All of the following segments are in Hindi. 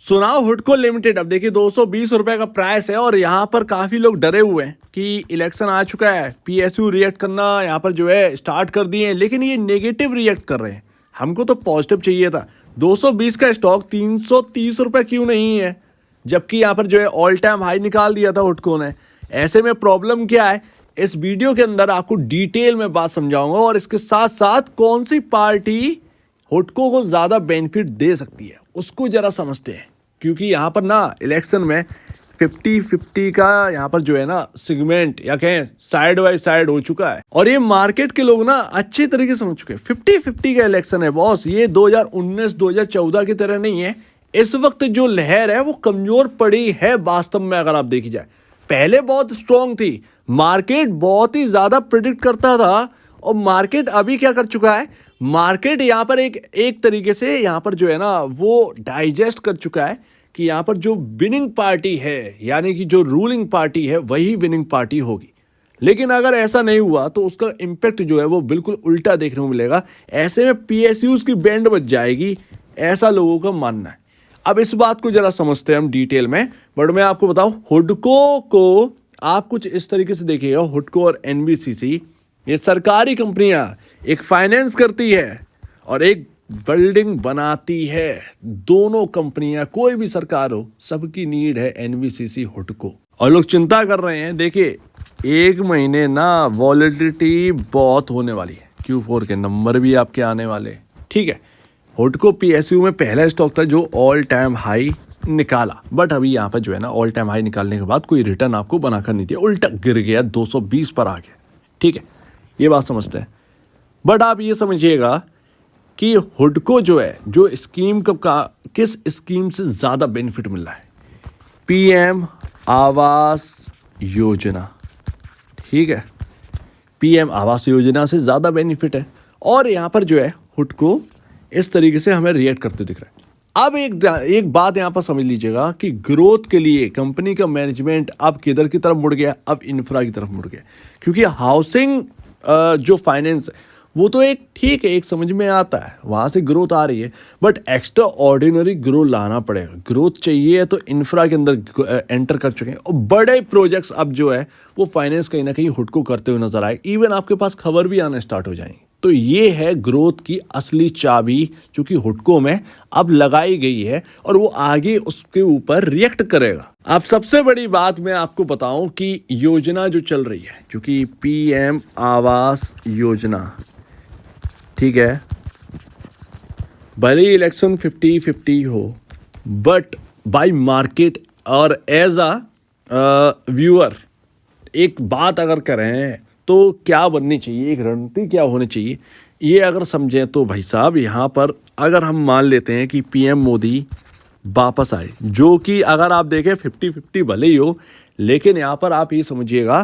सुनाओ हुडको लिमिटेड। अब देखिए 220 रुपए का प्राइस है और यहाँ पर काफी लोग डरे हुए हैं कि इलेक्शन आ चुका है, पीएसयू रिएक्ट करना यहाँ पर जो है स्टार्ट कर दिए हैं, लेकिन ये नेगेटिव रिएक्ट कर रहे हैं। हमको तो पॉजिटिव चाहिए था। 220 का स्टॉक 330 रुपए क्यों नहीं है, जबकि यहाँ पर जो है ऑल टाइम हाई निकाल दिया था हुडको ने। ऐसे में प्रॉब्लम क्या है, इस वीडियो के अंदर आपको डिटेल में बात समझाऊंगा और इसके साथ साथ कौन सी पार्टी हुडको को ज्यादा बेनिफिट दे सकती है उसको जरा समझते हैं। क्योंकि यहाँ पर ना इलेक्शन में 50-50 का यहाँ पर जो है ना सेगमेंट या कहें साइड बाय साइड हो चुका है और ये मार्केट के लोग ना अच्छी तरीके से समझ चुके हैं। 50-50 का इलेक्शन है बॉस, ये 2019-2014 की तरह नहीं है। इस वक्त जो लहर है वो कमजोर पड़ी है वास्तव में। अगर आप देखी जाए पहले बहुत स्ट्रांग थी, मार्केट बहुत ही ज्यादा प्रिडिक्ट करता था और मार्केट अभी क्या कर चुका है, मार्केट यहाँ पर एक तरीके से यहाँ पर जो है ना वो डाइजेस्ट कर चुका है कि यहाँ पर जो विनिंग पार्टी है यानी कि जो रूलिंग पार्टी है वही विनिंग पार्टी होगी। लेकिन अगर ऐसा नहीं हुआ तो उसका इम्पैक्ट जो है वो बिल्कुल उल्टा देखने को मिलेगा। ऐसे में पीएसयूज की बैंड बच जाएगी, ऐसा लोगों का मानना है। अब इस बात को जरा समझते हैं हम डिटेल में। बट मैं आपको बताऊं, हुडको को आप कुछ इस तरीके से देखिएगा। हुडको और एनबीसीसी ये सरकारी कंपनियां, एक फाइनेंस करती है और एक बिल्डिंग बनाती है। दोनों कंपनियां, कोई भी सरकार हो, सबकी नीड है एनबीसीसी हुडको। और लोग चिंता कर रहे हैं। देखिए एक महीने ना वॉलेटिलिटी बहुत होने वाली है, Q4 के नंबर भी आपके आने वाले हैं, ठीक है। हुडको पीएसयू में पहला स्टॉक था जो ऑल टाइम हाई निकाला, बट अभी यहाँ पर जो है ना ऑल टाइम हाई निकालने के बाद कोई रिटर्न आपको बनाकर नहीं दिया, उल्टा गिर गया, 220 पर आ गया, ठीक है। ये बात समझते हैं। बट आप ये समझिएगा कि हुडको जो है, जो स्कीम का किस स्कीम से ज़्यादा बेनिफिट मिल रहा है, पीएम आवास योजना, ठीक है। पीएम आवास योजना से ज़्यादा बेनिफिट है और यहाँ पर जो है हुडको इस तरीके से हमें रिएक्ट करते दिख रहा है। अब एक बात यहाँ पर समझ लीजिएगा कि ग्रोथ के लिए कंपनी का मैनेजमेंट अब किधर की तरफ मुड़ गया, अब इंफ्रा की तरफ मुड़ गया। क्योंकि हाउसिंग जो फाइनेंस है वो तो एक ठीक है, एक समझ में आता है, वहाँ से ग्रोथ आ रही है, बट एक्स्ट्रा ऑर्डिनरी ग्रोथ लाना पड़ेगा। ग्रोथ चाहिए तो इंफ्रा के अंदर एंटर कर चुके हैं और बड़े प्रोजेक्ट्स अब जो है वो फाइनेंस कहीं ना कहीं हुडको करते हुए नजर आए। इवन आपके पास खबर भी आना स्टार्ट हो जाएंगी। तो ये है ग्रोथ की असली चाबी जो कि हुडको में अब लगाई गई है और वो आगे उसके ऊपर रिएक्ट करेगा। अब सबसे बड़ी बात मैं आपको बताऊं कि योजना जो चल रही है, जो कि पीएम आवास योजना, ठीक है, भले ही इलेक्शन 50-50 हो, बट बाय मार्केट और एज अ व्यूअर एक बात अगर करें तो क्या बननी चाहिए, एक रणनीति क्या होनी चाहिए, ये अगर समझें तो भाई साहब यहाँ पर अगर हम मान लेते हैं कि पीएम मोदी वापस आए, जो कि अगर आप देखें 50-50 भले ही हो, लेकिन यहाँ पर आप ये समझिएगा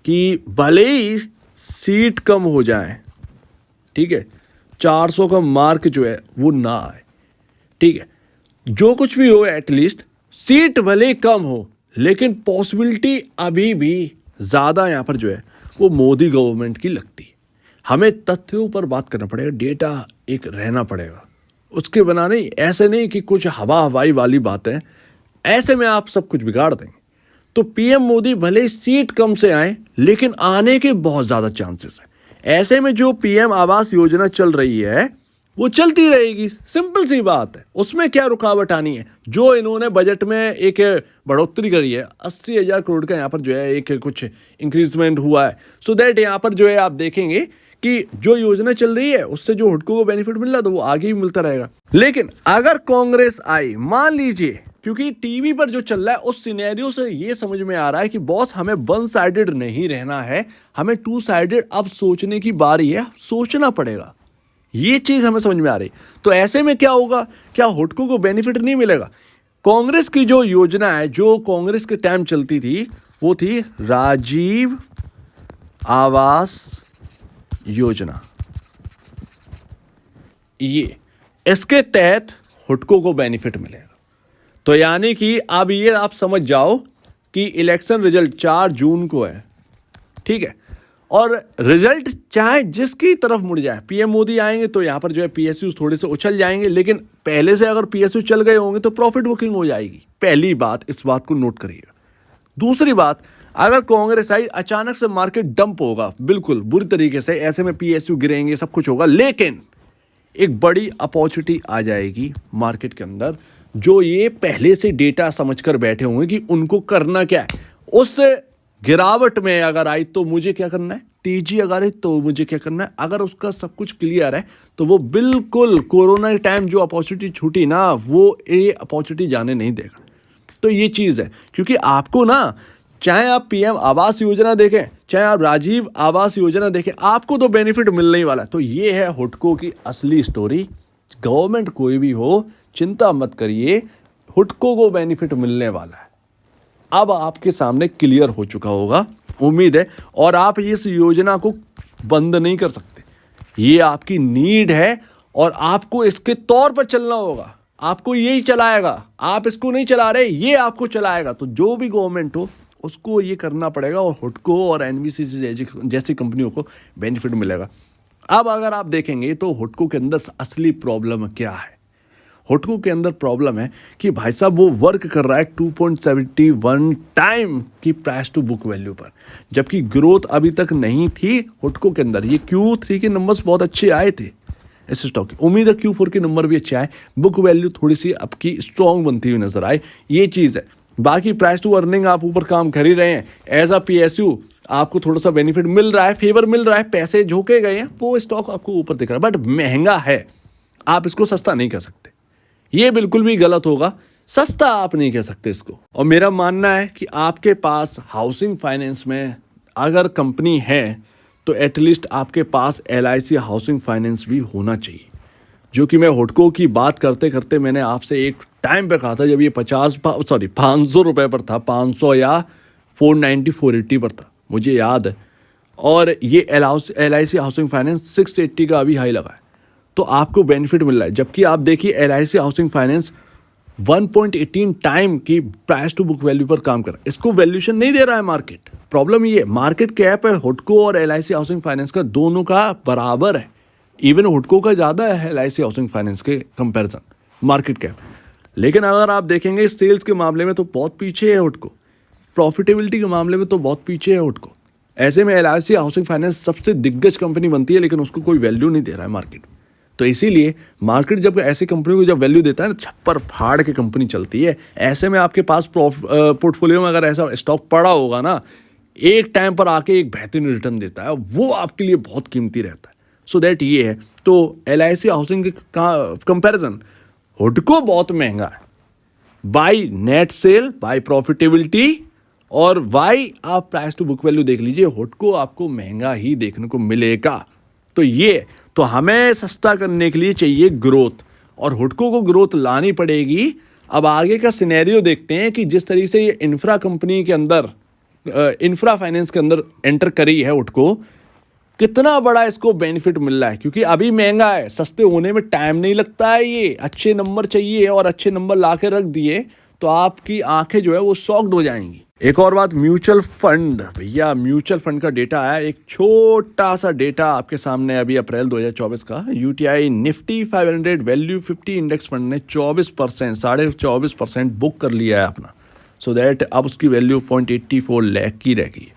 कि भले ही सीट कम हो जाए, ठीक है, 400 का मार्क जो है वो ना आए, ठीक है, जो कुछ भी हो एटलीस्ट सीट भले कम हो, लेकिन पॉसिबिलिटी अभी भी ज़्यादा यहाँ पर जो है वो मोदी गवर्नमेंट की लगती है। हमें तथ्यों पर बात करना पड़ेगा, डेटा एक रहना पड़ेगा, उसके बना नहीं, ऐसे नहीं कि कुछ हवा हवाई वाली बातें, ऐसे में आप सब कुछ बिगाड़ देंगे। तो पीएम मोदी भले सीट कम से आए, लेकिन आने के बहुत ज़्यादा चांसेस हैं। ऐसे में जो पीएम आवास योजना चल रही है वो चलती रहेगी, सिंपल सी बात है, उसमें क्या रुकावट आनी है। जो इन्होंने बजट में एक बढ़ोतरी करी है, 80,000 करोड़ का यहाँ पर जो है एक कुछ इंक्रीजमेंट हुआ है, सो दैट यहाँ पर जो है आप देखेंगे कि जो योजना चल रही है उससे जो हुडको को बेनिफिट मिल रहा है तो वो आगे भी मिलता रहेगा। लेकिन अगर कांग्रेस आई, मान लीजिए, क्योंकि टीवी पर जो चल रहा है उस सिनेरियो से ये समझ में आ रहा है कि बॉस हमें वन साइडेड नहीं रहना है, हमें टू साइडेड अब सोचने की बारी है, सोचना पड़ेगा। ये चीज हमें समझ में आ रही। तो ऐसे में क्या होगा, क्या हुडको को बेनिफिट नहीं मिलेगा? कांग्रेस की जो योजना है, जो कांग्रेस के टाइम चलती थी, वो थी राजीव आवास योजना। ये इसके तहत हुडको को बेनिफिट मिलेगा। तो यानी कि अब ये आप समझ जाओ कि इलेक्शन रिजल्ट 4 जून को है, ठीक है, और रिजल्ट चाहे जिसकी तरफ मुड़ जाए, पीएम मोदी आएंगे तो यहाँ पर जो है पीएसयू थोड़े से उछल जाएंगे, लेकिन पहले से अगर पीएसयू चल गए होंगे तो प्रॉफिट बुकिंग हो जाएगी। पहली बात, इस बात को नोट करिएगा। दूसरी बात, अगर कांग्रेस आई, अचानक से मार्केट डंप होगा बिल्कुल बुरी तरीके से, ऐसे में पीएसयू गिरेंगे, सब कुछ होगा, लेकिन एक बड़ी अपॉर्चुनिटी आ जाएगी मार्केट के अंदर, जो ये पहले से डेटा समझकर बैठे होंगे कि उनको करना क्या है। उस गिरावट में अगर आई तो मुझे क्या करना है, तेजी अगर आई तो मुझे क्या करना है, अगर उसका सब कुछ क्लियर है तो वो बिल्कुल कोरोना के टाइम जो अपॉर्चुनिटी छूटी ना, वो ये अपॉर्चुनिटी जाने नहीं देगा। तो ये चीज़ है, क्योंकि आपको ना, चाहे आप पीएम आवास योजना देखें, चाहे आप राजीव आवास योजना देखें, आपको तो बेनिफिट मिलने ही वाला है। तो ये है हुडको की असली स्टोरी। गवर्नमेंट कोई भी हो, चिंता मत करिए, हुडको को बेनिफिट मिलने वाला है। अब आपके सामने क्लियर हो चुका होगा, उम्मीद है, और आप इस योजना को बंद नहीं कर सकते। ये आपकी नीड है और आपको इसके तौर पर चलना होगा। आपको यही चलाएगा, आप इसको नहीं चला रहे, ये आपको चलाएगा। तो जो भी गवर्नमेंट हो उसको ये करना पड़ेगा, और हुडको और एनबीसीसी जैसी कंपनियों को बेनिफिट मिलेगा। अब अगर आप देखेंगे तो हुडको के अंदर असली प्रॉब्लम क्या है। हुडको के अंदर प्रॉब्लम है कि भाई साहब वो वर्क कर रहा है 2.71 टाइम की प्राइस टू बुक वैल्यू पर, जबकि ग्रोथ अभी तक नहीं थी हुडको के अंदर। ये Q3 के नंबर्स बहुत अच्छे आए थे इस स्टॉक की, उम्मीद है Q4 के नंबर भी अच्छे आए, बुक वैल्यू थोड़ी सी आपकी स्ट्रॉन्ग बनती हुई नजर आए, ये चीज़ है। बाकी प्राइस टू अर्निंग आप ऊपर काम कर ही रहे हैं, एज अ पीएसयू आपको थोड़ा सा बेनिफिट मिल रहा है, फेवर मिल रहा है, पैसे झोंके गए हैं, वो स्टॉक आपको ऊपर दिख रहा है, बट महंगा है। आप इसको सस्ता नहीं कह सकते, ये बिल्कुल भी गलत होगा। सस्ता आप नहीं कह सकते इसको। और मेरा मानना है कि आपके पास हाउसिंग फाइनेंस में अगर कंपनी है तो एटलीस्ट आपके पास LIC हाउसिंग फाइनेंस भी होना चाहिए, जो कि मैं हुडको की बात करते करते मैंने आपसे एक टाइम पे कहा था, जब ये 500 रुपये पर था, 500 या 490 480 पर था, मुझे याद है। और ये LIC हाउसिंग फाइनेंस 680 का अभी हाई लगा है, तो आपको बेनिफिट मिल रहा है। जबकि आप देखिए LIC हाउसिंग फाइनेंस 1.18 टाइम की प्राइस टू बुक वैल्यू पर काम कर रहा है, इसको वैल्यूएशन नहीं दे रहा है मार्केट। प्रॉब्लम ये, मार्केट कैप है हुडको और LIC हाउसिंग फाइनेंस का दोनों का बराबर है, इवन हुडको का ज़्यादा है LIC हाउसिंग फाइनेंस के कंपैरिजन मार्केट कैप। लेकिन अगर आप देखेंगे सेल्स के मामले में तो बहुत पीछे है हुडको, प्रॉफिटेबिलिटी के मामले में तो बहुत पीछे है हुडको। ऐसे में LIC हाउसिंग फाइनेंस सबसे दिग्गज कंपनी बनती है, लेकिन उसको कोई वैल्यू नहीं दे रहा है मार्केट। तो इसीलिए मार्केट जब ऐसी कंपनी को जब वैल्यू देता है ना, छप्पर फाड़ के कंपनी चलती है। ऐसे में आपके पास पोर्टफोलियो में अगर ऐसा स्टॉक पड़ा होगा ना, एक टाइम पर आके एक बेहतरीन रिटर्न देता है, वो आपके लिए बहुत कीमती रहता है। सो दैट ये है। तो LIC हाउसिंग के कंपैरिजन हुडको बहुत महंगा है, by net cell, by profitability, और वाई आप प्राइस टू बुक वैल्यू देख लीजिए, हुडको आपको महंगा ही देखने को मिलेगा। तो ये तो हमें सस्ता करने के लिए चाहिए ग्रोथ, और हुडको को ग्रोथ लानी पड़ेगी। अब आगे का सिनेरियो देखते हैं कि जिस तरीके से ये इंफ्रा कंपनी के अंदर, इंफ्रा फाइनेंस के अंदर एंटर करी है हुडको, कितना बड़ा इसको बेनिफिट मिल रहा है। क्योंकि अभी महंगा है, सस्ते होने में टाइम नहीं लगता है, ये अच्छे नंबर चाहिए, और अच्छे नंबर ला के रख दिए तो आपकी आंखें जो है वो शॉक्ड हो जाएंगी। एक और बात, म्यूचुअल फंड, भैया म्यूचुअल फंड का डेटा आया, एक छोटा सा डेटा आपके सामने अभी अप्रैल 2024 का। UTI Nifty 500 value 50 index fund ने 24%, 24.5% बुक कर लिया है अपना। सो दैट अब उसकी वैल्यू 0.84 लाख की रह गई।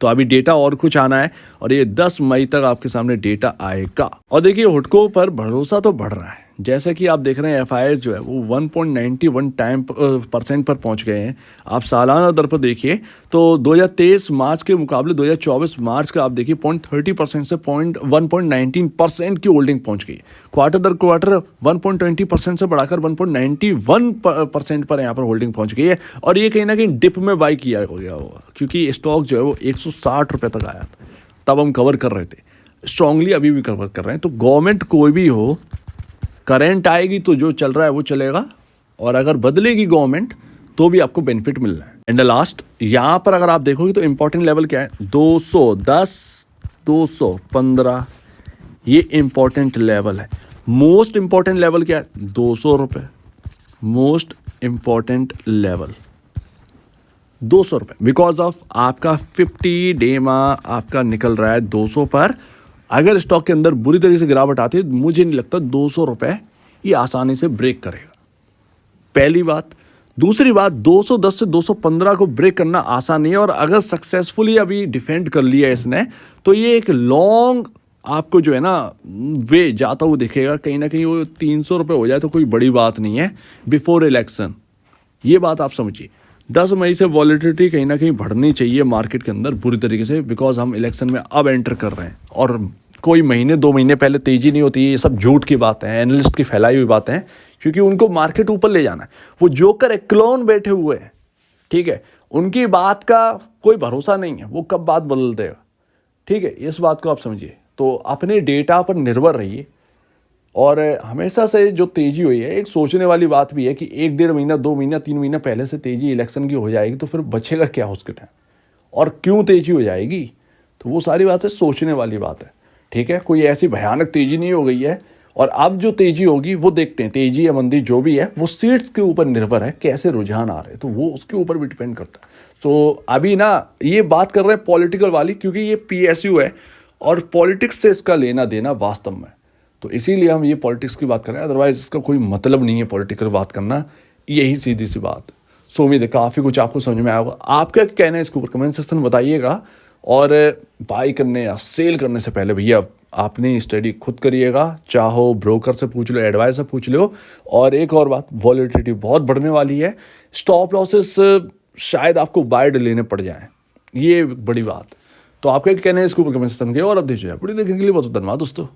तो अभी डेटा और कुछ आना है, और ये 10 मई तक आपके सामने डेटा आएगा। और देखिए हुडको पर भरोसा तो बढ़ रहा है, जैसे कि आप देख रहे हैं FIS जो है वो 1.91% पर पहुंच गए हैं। आप सालाना दर पर देखिए तो 2023 मार्च के मुकाबले 2024 मार्च का आप देखिए 0.30% से 1.19% की होल्डिंग पहुंच गई। क्वार्टर दर क्वार्टर 1.20% से बढ़ाकर 1.91% पर यहाँ पर होल्डिंग पहुंच गई है। और ये कहीं ना कहीं डिप में बाई किया गया होगा, क्योंकि स्टॉक जो है वो 160 रुपये तक आया था, तब हम कवर कर रहे थे स्ट्रांगली, अभी भी कवर कर रहे हैं। तो गवर्नमेंट कोई भी हो, करंट आएगी तो जो चल रहा है वो चलेगा, और अगर बदलेगी गवर्नमेंट तो भी आपको बेनिफिट मिल रहा है। एंड लास्ट, यहाँ पर अगर आप देखोगे तो इंपॉर्टेंट लेवल क्या है, 210, 215, ये इंपॉर्टेंट लेवल है। मोस्ट इंपॉर्टेंट लेवल क्या है, 200 रुपये, मोस्ट इंपॉर्टेंट लेवल। 200 रुपये, बिकॉज ऑफ आपका 50 डे में आपका निकल रहा है 200 पर। अगर स्टॉक के अंदर बुरी तरीके से गिरावट आती है, मुझे नहीं लगता 200 रुपये ये आसानी से ब्रेक करेगा, पहली बात। दूसरी बात, 210 से 215 को ब्रेक करना आसान नहीं है, और अगर सक्सेसफुली अभी डिफेंड कर लिया इसने, तो ये एक लॉन्ग आपको जो है ना वे जाता हुआ दिखेगा। कहीं ना कहीं वो 300 रुपये हो जाए तो कोई बड़ी बात नहीं है बिफोर इलेक्शन, ये बात आप समझिए। 10 मई से वॉलेटिलिटी कहीं ना कहीं बढ़नी चाहिए मार्केट के अंदर बुरी तरीके से, बिकॉज हम इलेक्शन में अब एंटर कर रहे हैं, और कोई महीने 2 महीने पहले तेज़ी नहीं होती है। ये सब झूठ की बातें हैं, एनालिस्ट की फैलाई हुई बातें हैं, क्योंकि उनको मार्केट ऊपर ले जाना है। वो जोकर एक क्लोन बैठे हुए हैं, ठीक है, उनकी बात का कोई भरोसा नहीं है, वो कब बात बदल देगा, ठीक है, इस बात को आप समझिए। तो अपने डेटा पर निर्भर रहिए, और हमेशा से जो तेज़ी हुई है, एक सोचने वाली बात भी है कि 1-1.5 महीना 2 महीना 3 महीना पहले से तेज़ी इलेक्शन की हो जाएगी, तो फिर बचेगा क्या उसके टाइम, और क्यों तेज़ी हो जाएगी, तो वो सारी बातें सोचने वाली बात है, ठीक है। कोई ऐसी भयानक तेज़ी नहीं हो गई है, और अब जो तेज़ी होगी वो देखते हैं, तेज़ी या मंदी जो भी है वो सीट्स के ऊपर निर्भर है, कैसे रुझान आ रहे हैं, तो वो उसके ऊपर भी डिपेंड करता है। तो अभी ना ये बात कर रहे हैं पॉलिटिकल वाली, क्योंकि ये PSU है और पॉलिटिक्स से इसका लेना देना वास्तव में, तो इसीलिए हम ये पॉलिटिक्स की बात कर रहे हैं, अदरवाइज इसका कोई मतलब नहीं है पॉलिटिकल बात करना, यही सीधी सी बात। सो उम्मीद है काफ़ी कुछ आपको समझ में आया होगा। आपका क्या कहना है इसके ऊपर कमेंट सेक्शन में बताइएगा, और बाई करने या सेल करने से पहले भैया आपने स्टडी खुद करिएगा, चाहो ब्रोकर से पूछ लो, एडवाइस से पूछ लो। और एक और बात, वॉलेटिलिटी बहुत बढ़ने वाली है, स्टॉप लॉसेस शायद आपको बाइड लेने पड़ जाएं, ये बड़ी बात। तो आपका क्या कहना है इसके ऊपर कमेंट सेक्शन में, और अब दीजिए वीडियो देखने के लिए बहुत धन्यवाद दोस्तों।